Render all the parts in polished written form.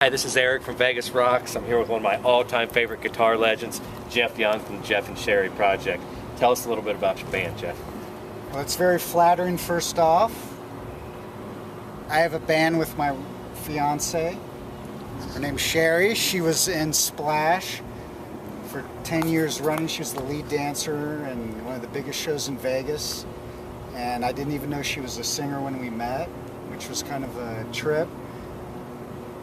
Hi, this is Eric from Vegas Rocks. I'm here with one of my all-time favorite guitar legends, Jeff Young from the Jeff and Sherri Project. Tell us a little bit about your band, Jeff. Well, it's very flattering, first off. I have a band with my fiance. Her name's Sherri. She was in Splash for 10 years running. She was the lead dancer in one of the biggest shows in Vegas. And I didn't even know she was a singer when we met, which was kind of a trip.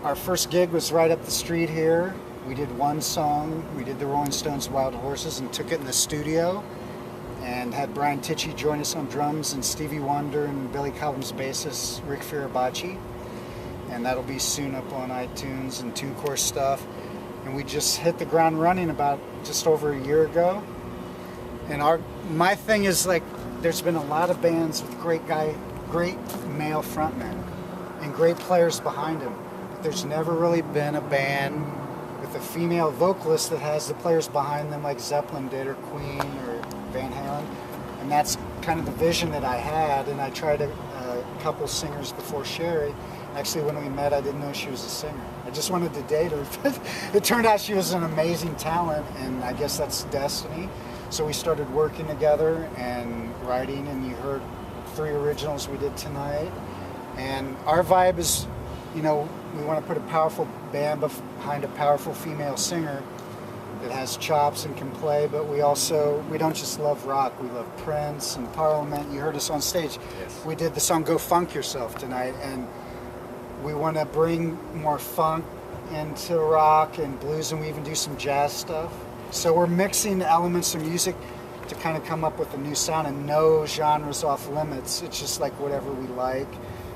Our first gig was right up the street here. We did one song. We did the Rolling Stones' Wild Horses and took it in the studio and had Brian Tichy join us on drums and Stevie Wonder and Billy Cobham's bassist, Rick Firabaci. And that'll be soon up on iTunes and TuneCore stuff. And we just hit the ground running about just over a year ago. And my thing is, like, there's been a lot of bands with great male frontmen and great players behind them. There's never really been a band with a female vocalist that has the players behind them like Zeppelin did or Queen or Van Halen. And that's kind of the vision that I had, and I tried a couple singers before Sherri. Actually, when we met, I didn't know she was a singer. I just wanted to date her, but it turned out she was an amazing talent, and I guess that's destiny. So we started working together and writing, and you heard 3 originals we did tonight. And our vibe is, you know, we want to put a powerful band behind a powerful female singer that has chops and can play, but we don't just love rock, we love Prince and Parliament. You heard us on stage. Yes. We did the song Go Funk Yourself tonight, and we want to bring more funk into rock and blues, and we even do some jazz stuff. So we're mixing elements of music to kind of come up with a new sound, and no genre's off limits. It's just like whatever we like.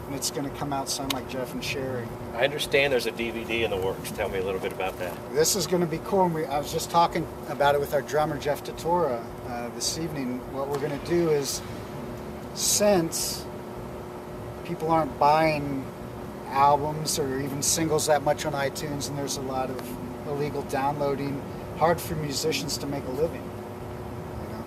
And it's going to come out sound like Jeff and Sherri. I understand there's a DVD in the works. Tell me a little bit about that. This is going to be cool. I was just talking about it with our drummer, Jeff Tatora, this evening. What we're going to do is, since people aren't buying albums or even singles that much on iTunes, and there's a lot of illegal downloading, hard for musicians to make a living. You know?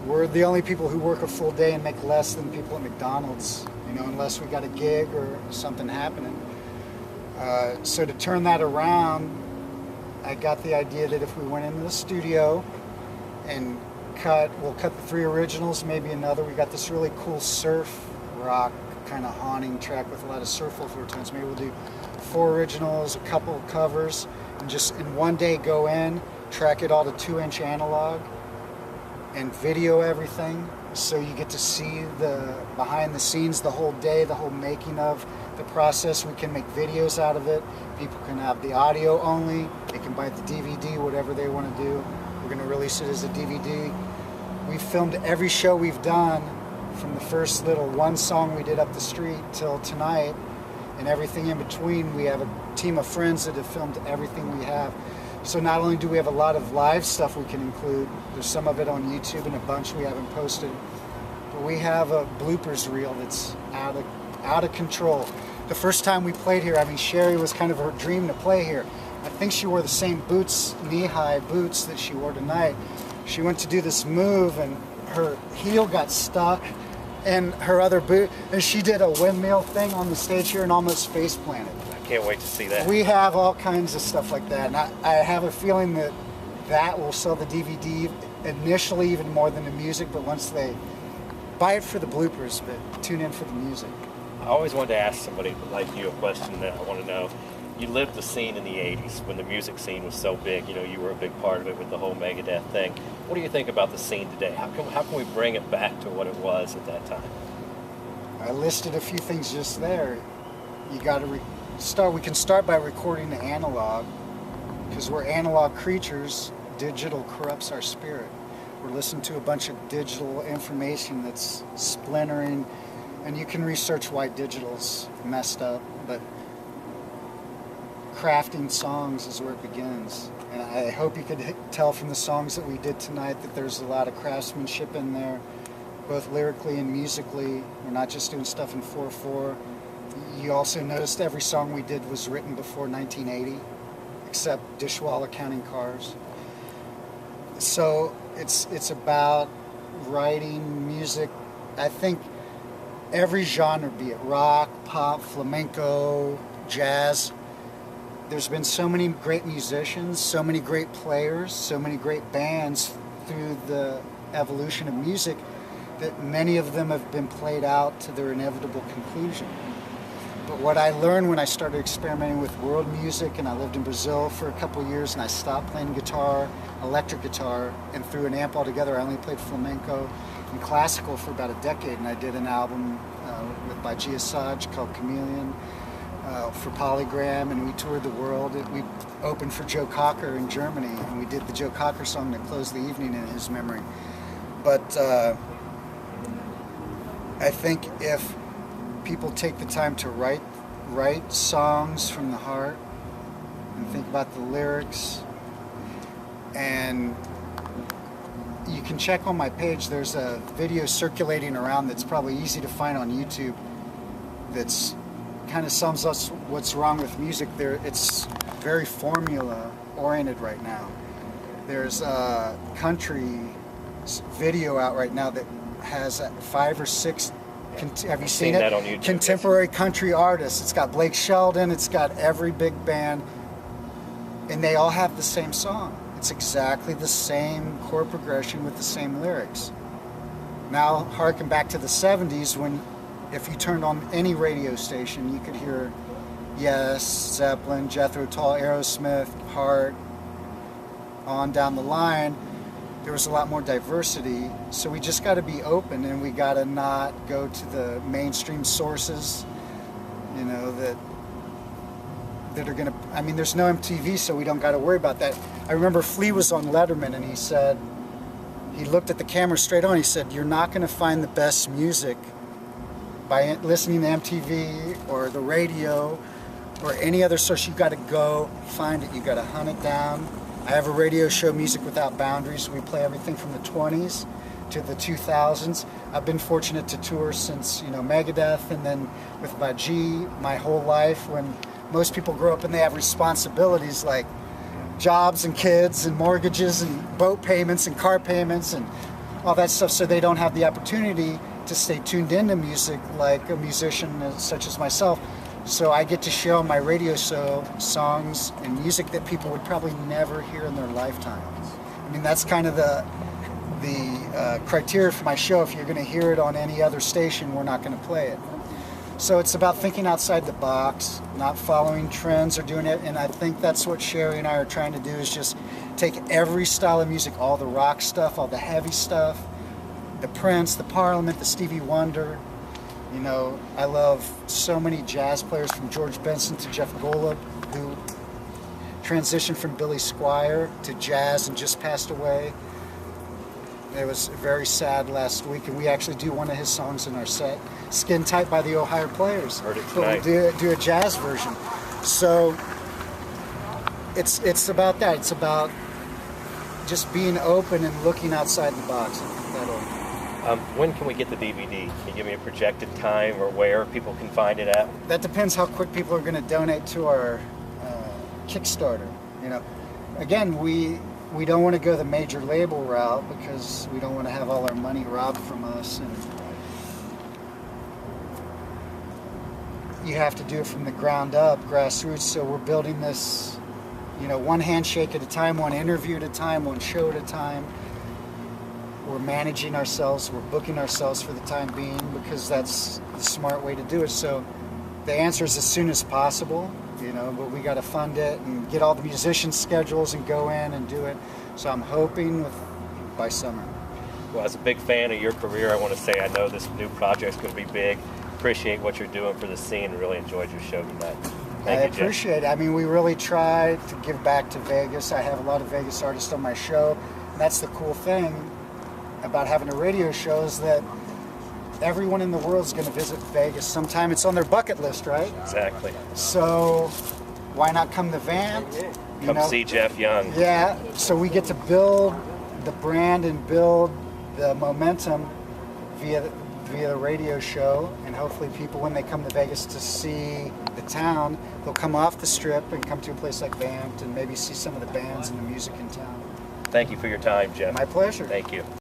We're the only people who work a full day and make less than people at McDonald's. You know, unless we got a gig or something happening. So to turn that around, I got the idea that if we went into the studio and we'll cut the 3 originals, maybe another. We got this really cool surf rock kind of haunting track with a lot of surf overtones. Maybe we'll do 4 originals, a couple of covers, and just in one day go in, track it all to 2-inch analog, and video everything. So you get to see the behind the scenes the whole day, the whole making of the process. We can make videos out of it. People can have the audio only. They can buy the DVD, whatever they want to do. We're going to release it as a DVD. We filmed every show we've done from the first little one song we did up the street till tonight, and everything in between. We have a team of friends that have filmed everything we have. So not only do we have a lot of live stuff we can include, there's some of it on YouTube and a bunch we haven't posted, but we have a bloopers reel that's out of control. The first time we played here, I mean, Sherri was kind of her dream to play here. I think she wore the same boots, knee-high boots that she wore tonight. She went to do this move and her heel got stuck in her other boot, and she did a windmill thing on the stage here and almost face planted. Can't wait to see that. We have all kinds of stuff like that, and I have a feeling that will sell the DVD initially even more than the music, but once they buy it for the bloopers, but tune in for the music. I always wanted to ask somebody like you a question that I want to know. You lived the scene in the 80s when the music scene was so big. You know, you were a big part of it with the whole Megadeth thing. What do you think about the scene today? How can we bring it back to what it was at that time? I listed a few things just there. You got to we can start by recording the analog, because we're analog creatures. Digital corrupts our spirit. We're listening to a bunch of digital information that's splintering, and you can research why digital's messed up, but crafting songs is where it begins. And I hope you could tell from the songs that we did tonight that there's a lot of craftsmanship in there, both lyrically and musically. We're not just doing stuff in 4/4. You also noticed every song we did was written before 1980, except Dishwalla Counting Cars. So it's about writing music. I think every genre, be it rock, pop, flamenco, jazz, there's been so many great musicians, so many great players, so many great bands through the evolution of music that many of them have been played out to their inevitable conclusion. But what I learned when I started experimenting with world music, and I lived in Brazil for a couple of years, and I stopped playing guitar, electric guitar, and threw an amp altogether. I only played flamenco and classical for about a decade, and I did an album by VID00021 called Chameleon for Polygram, and we toured the world. We opened for Joe Cocker in Germany, and we did the Joe Cocker song that closed the evening in his memory. But I think if people take the time to write songs from the heart and think about the lyrics, and you can check on my page, there's a video circulating around that's probably easy to find on YouTube that's kind of sums up what's wrong with music. It's very formula oriented right now. There's a country video out right now that has 5 or 6, have you seen it? That on YouTube, contemporary country artists. It's got Blake Shelton, it's got every big band, and they all have the same song. It's exactly the same chord progression with the same lyrics. Now harken back to the 70s when if you turned on any radio station, you could hear Yes, Zeppelin, Jethro Tull, Aerosmith, Heart, on down the line. There was a lot more diversity, so we just got to be open, and we got to not go to the mainstream sources, you know, that are going to, I mean, there's no MTV, so we don't got to worry about that. I remember Flea was on Letterman, and he said, he looked at the camera straight on, he said, you're not going to find the best music by listening to MTV or the radio or any other source. You got to go find it, you got to hunt it down. I have a radio show, Music Without Boundaries. We play everything from the 20s to the 2000s. I've been fortunate to tour since, you know, Megadeth, and then with VID my whole life, when most people grow up and they have responsibilities like jobs and kids and mortgages and boat payments and car payments and all that stuff, so they don't have the opportunity to stay tuned into music like a musician such as myself. So I get to share on my radio show songs and music that people would probably never hear in their lifetime. I mean, that's kind of the criteria for my show. If you're going to hear it on any other station, we're not going to play it. So it's about thinking outside the box, not following trends or doing it. And I think that's what Sherri and I are trying to do, is just take every style of music, all the rock stuff, all the heavy stuff, the Prince, the Parliament, the Stevie Wonder. You know, I love so many jazz players, from George Benson to Jeff Golub, who transitioned from Billy Squier to jazz and just passed away. It was very sad last week, and we actually do one of his songs in our set, Skin Tight by the Ohio Players. Heard it but tonight. we do a jazz version. So it's about that. It's about just being open and looking outside the box. When can we get the DVD? Can you give me a projected time or where people can find it at? That depends how quick people are going to donate to our Kickstarter. You know, again, we don't want to go the major label route because we don't want to have all our money robbed from us, and you have to do it from the ground up, grassroots. So we're building this, you know, one handshake at a time, one interview at a time, one show at a time. We're managing ourselves, we're booking ourselves for the time being, because that's the smart way to do it. So the answer is as soon as possible, you know, but we got to fund it and get all the musicians' schedules and go in and do it. So I'm hoping by summer. Well, as a big fan of your career, I want to say I know this new project's going to be big. Appreciate what you're doing for the scene, and really enjoyed your show tonight. Thank you, Jeff. Appreciate it. I mean, we really try to give back to Vegas. I have a lot of Vegas artists on my show, and that's the cool thing about having a radio show, is that everyone in the world is going to visit Vegas sometime. It's on their bucket list, right? Exactly. So why not come to Vamp? Come see Jeff Young. Yeah, so we get to build the brand and build the momentum via the radio show, and hopefully people, when they come to Vegas to see the town, they'll come off the Strip and come to a place like Vamp and maybe see some of the bands and the music in town. Thank you for your time, Jeff. My pleasure. Thank you.